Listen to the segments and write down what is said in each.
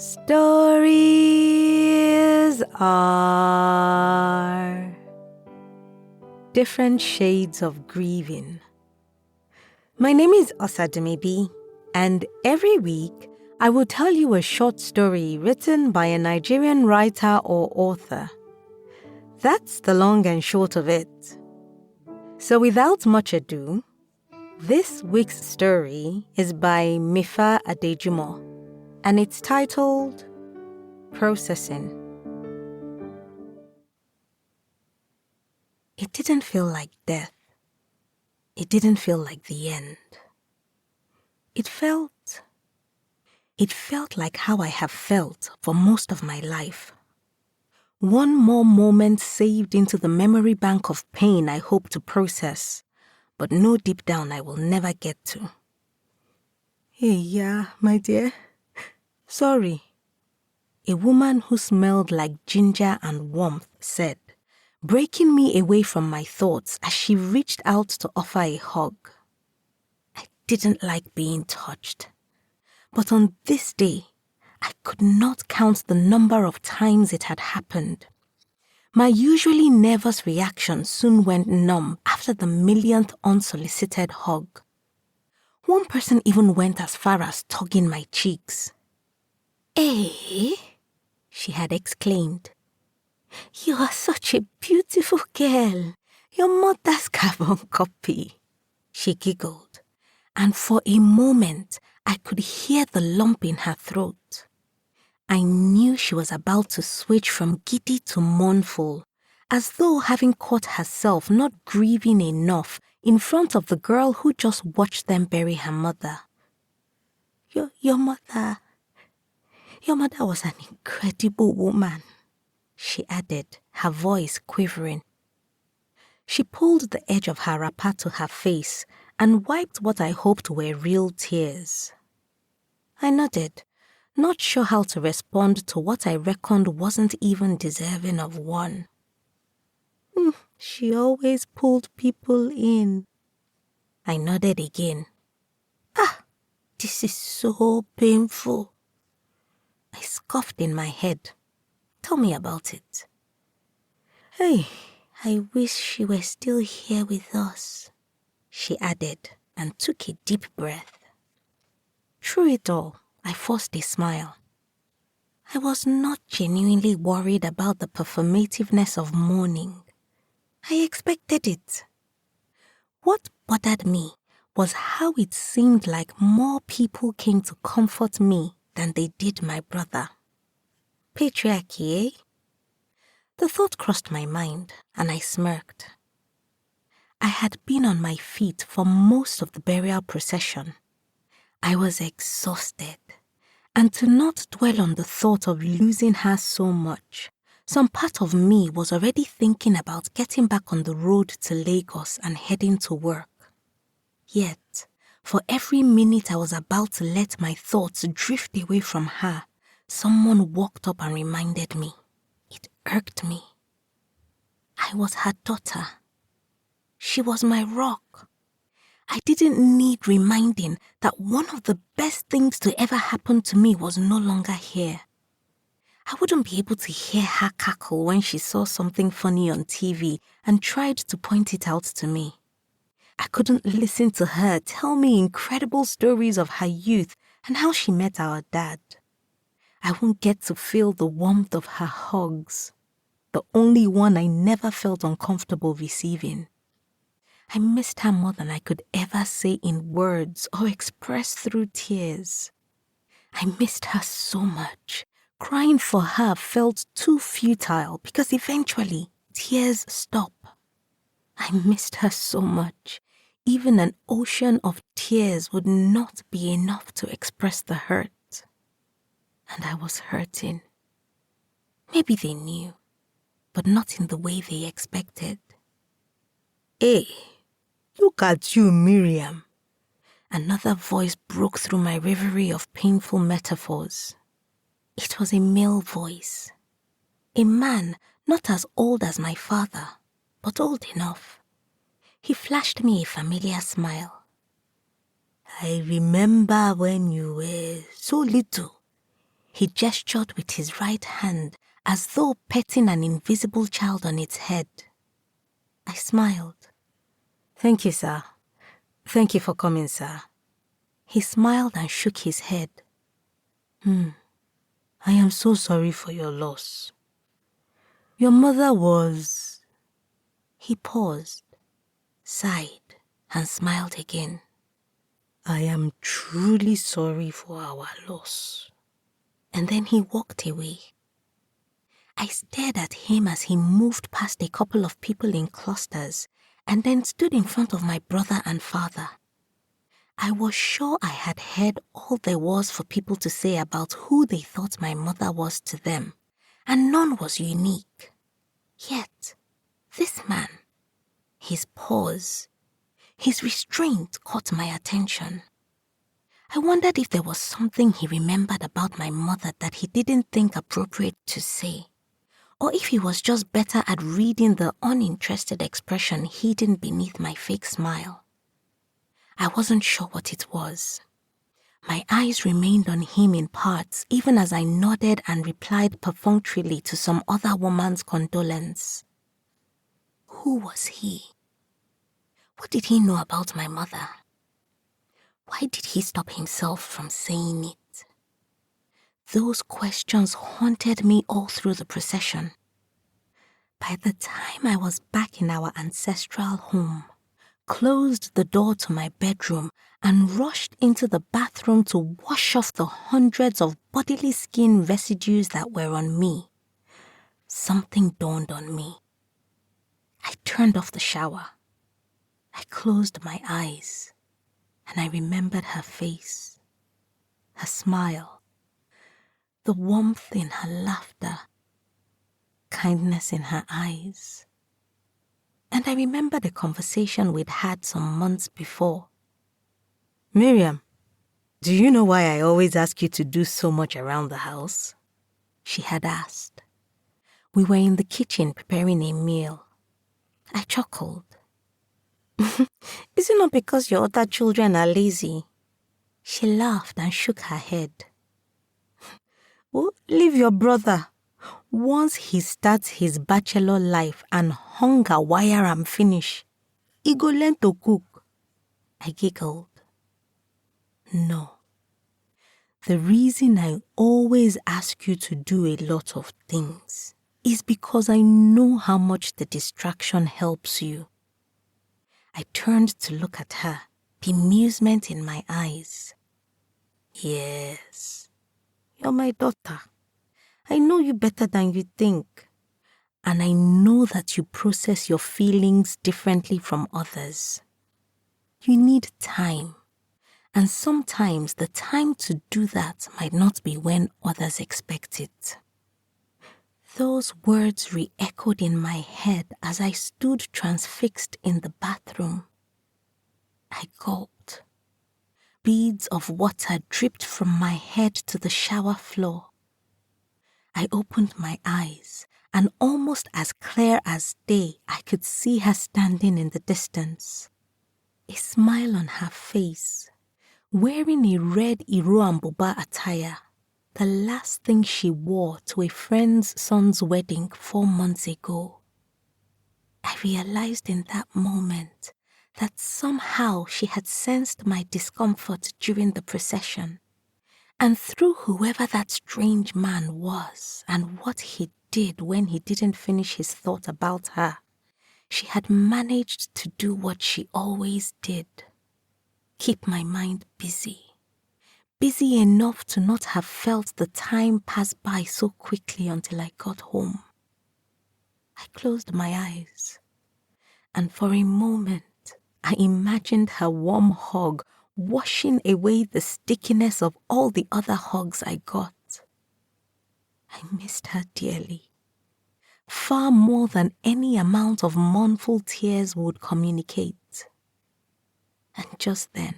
Stories are different shades of grieving. My name is Osadimibi, and every week I will tell you a short story written by a Nigerian writer or author. That's the long and short of it. So without much ado, this week's story is by Mifa Adejumo, and it's titled Processing. It didn't feel like death. It didn't feel like the end. It felt like how I have felt for most of my life. One more moment saved into the memory bank of pain I hope to process, but know deep down I will never get to. Hey, yeah, my dear. Sorry. A woman who smelled like ginger and warmth said, breaking me away from my thoughts as she reached out to offer a hug. I didn't like being touched. But on this day, I could not count the number of times it had happened. My usually nervous reaction soon went numb after the millionth unsolicited hug. One person even went as far as tugging my cheeks. "Eh?" she had exclaimed. "You are such a beautiful girl. Your mother's carbon copy." She giggled, and for a moment I could hear the lump in her throat. I knew she was about to switch from giddy to mournful, as though having caught herself not grieving enough in front of the girl who just watched them bury her mother. Your mother was an incredible woman," she added, her voice quivering. She pulled the edge of her wrapper to her face and wiped what I hoped were real tears. I nodded, not sure how to respond to what I reckoned wasn't even deserving of one. She always pulled people in." I nodded again. This is so painful." I scoffed in my head. "Tell me about it." "Hey, I wish she were still here with us," she added and took a deep breath. Through it all, I forced a smile. I was not genuinely worried about the performativeness of mourning. I expected it. What bothered me was how it seemed like more people came to comfort me than they did my brother. Patriarchy, eh? The thought crossed my mind, and I smirked. I had been on my feet for most of the burial procession. I was exhausted, and to not dwell on the thought of losing her so much, some part of me was already thinking about getting back on the road to Lagos and heading to work. Yet, for every minute I was about to let my thoughts drift away from her, someone walked up and reminded me. It irked me. I was her daughter. She was my rock. I didn't need reminding that one of the best things to ever happen to me was no longer here. I wouldn't be able to hear her cackle when she saw something funny on TV and tried to point it out to me. I couldn't listen to her tell me incredible stories of her youth and how she met our dad. I won't get to feel the warmth of her hugs, the only one I never felt uncomfortable receiving. I missed her more than I could ever say in words or express through tears. I missed her so much. Crying for her felt too futile because eventually tears stop. I missed her so much. Even an ocean of tears would not be enough to express the hurt. And I was hurting. Maybe they knew, but not in the way they expected. "Hey, look at you, Miriam." Another voice broke through my reverie of painful metaphors. It was a male voice. A man not as old as my father, but old enough. He flashed me a familiar smile. "I remember when you were so little," he He gestured with his right hand as though petting an invisible child on its head. I smiled. "Thank you, sir. Thank you for coming, sir." He smiled and shook his head. "I am so sorry for your loss. Your mother was..." He paused, sighed, and smiled again. "I am truly sorry for our loss." And then he walked away. I stared at him as he moved past a couple of people in clusters and then stood in front of my brother and father. I was sure I had heard all there was for people to say about who they thought my mother was to them, and none was unique. Yet, this man, his pause, his restraint caught my attention. I wondered if there was something he remembered about my mother that he didn't think appropriate to say, or if he was just better at reading the uninterested expression hidden beneath my fake smile. I wasn't sure what it was. My eyes remained on him in parts, even as I nodded and replied perfunctorily to some other woman's condolence. Who was he? What did he know about my mother? Why did he stop himself from saying it? Those questions haunted me all through the procession. By the time I was back in our ancestral home, closed the door to my bedroom, and rushed into the bathroom to wash off the hundreds of bodily skin residues that were on me, something dawned on me. I turned off the shower. I closed my eyes, and I remembered her face, her smile, the warmth in her laughter, kindness in her eyes. And I remembered a conversation we'd had some months before. "Miriam, do you know why I always ask you to do so much around the house?" she had asked. We were in the kitchen preparing a meal. I chuckled. "Is it not because your other children are lazy?" She laughed and shook her head. "Oh, leave your brother. Once he starts his bachelor life and hunger wire am finish, he go learn to cook." I giggled. No. The reason I always ask you to do a lot of things is because I know how much the distraction helps you. I turned to look at her, bemusement in my eyes. "Yes, you're my daughter. I know you better than you think. And I know that you process your feelings differently from others. You need time. And sometimes the time to do that might not be when others expect it." Those words re-echoed in my head as I stood transfixed in the bathroom. I gulped. Beads of water dripped from my head to the shower floor. I opened my eyes, and almost as clear as day, I could see her standing in the distance. A smile on her face, wearing a red Iro and Buba attire, the last thing she wore to a friend's son's wedding 4 months ago. I realized in that moment that somehow she had sensed my discomfort during the procession, and through whoever that strange man was and what he did when he didn't finish his thought about her, she had managed to do what she always did: keep my mind busy enough to not have felt the time pass by so quickly until I got home. I closed my eyes, and for a moment I imagined her warm hug washing away the stickiness of all the other hugs I got. I missed her dearly, far more than any amount of mournful tears would communicate. And just then,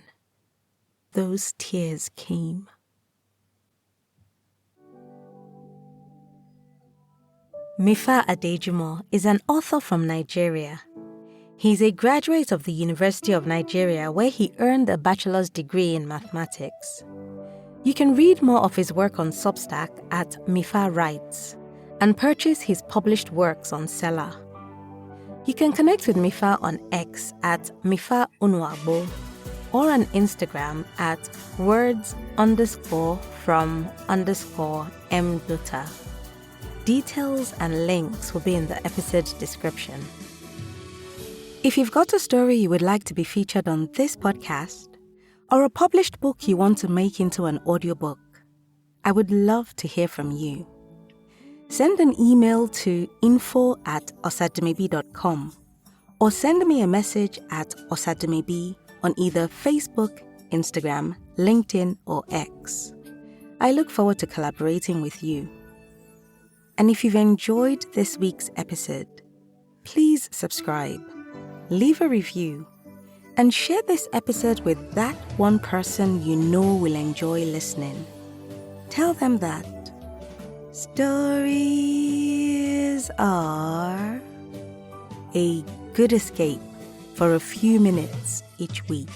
those tears came. Mifa Adejumo is an author from Nigeria. He's a graduate of the University of Nigeria, where he earned a bachelor's degree in mathematics. You can read more of his work on Substack at Mifa Writes and purchase his published works on Seller. You can connect with Mifa on X at Mifa Unwabo or on Instagram at words_from_mdota. Details and links will be in the episode description. If you've got a story you would like to be featured on this podcast, or a published book you want to make into an audiobook, I would love to hear from you. Send an email to info@osademebi.com or send me a message at Osademebi on either Facebook, Instagram, LinkedIn, or X. I look forward to collaborating with you. And if you've enjoyed this week's episode, please subscribe, leave a review, and share this episode with that one person you know will enjoy listening. Tell them that stories are a good escape for a few minutes each week.